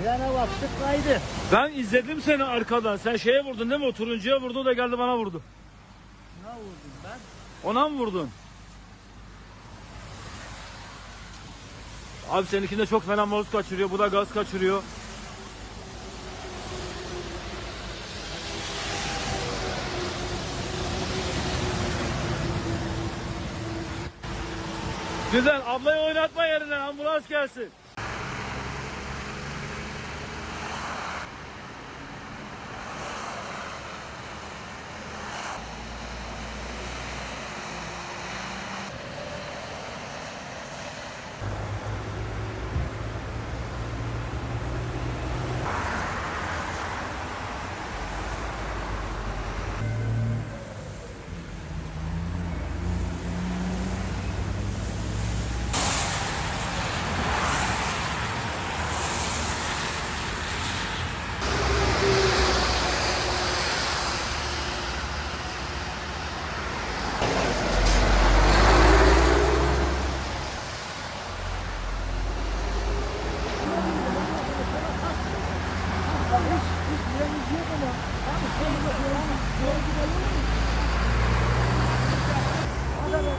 Frene bastık kaydı. Ben izledim seni arkadan. Sen şeye vurdun değil mi? O turuncuya vurdu, o da geldi bana vurdu. Ne vurdum ben? Ona mı vurdun? Abi seninkinde çok fena mazot kaçırıyor. Bu da gaz kaçırıyor. Güzel. Ablayı oynatma yerinden. Ambulans gelsin.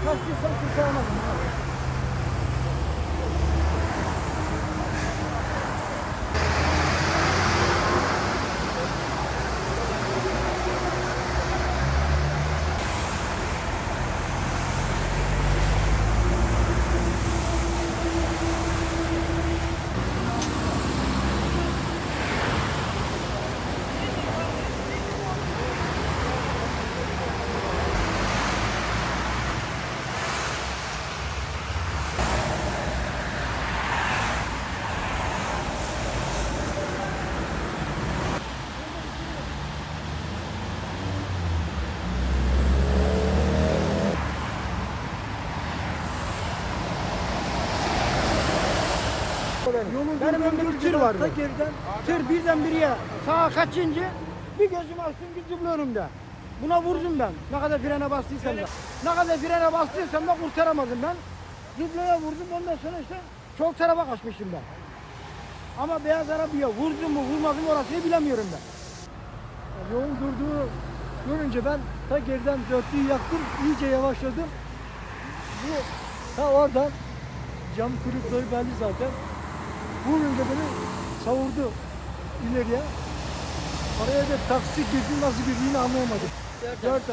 Kaçtıysan kurtaramadım abi. Benim önümde bir tır vardı. Tır birdenbire sağa kaçınca bir gözüm açtım gittim önümde. Buna vurdum ben. Ne kadar frene bastıysam da. Ne kadar frene bastıysam da kurtaramadım ben. Dubloya vurdum, ondan sonra işte sol tarafa kaçmıştım ben. Ama beyaz arabaya vurdum mu vurmadım mı orasını bilemiyorum ben. Yolun durduğu görünce ben ta geriden dörtlüğü yaktım, iyice yavaşladım. Bu ta oradan cam kırıkları belli zaten. Vurunca beni savurdu ileriye. Araya da taksi girdi, nasıl girdiğini anlayamadım. Dört taraf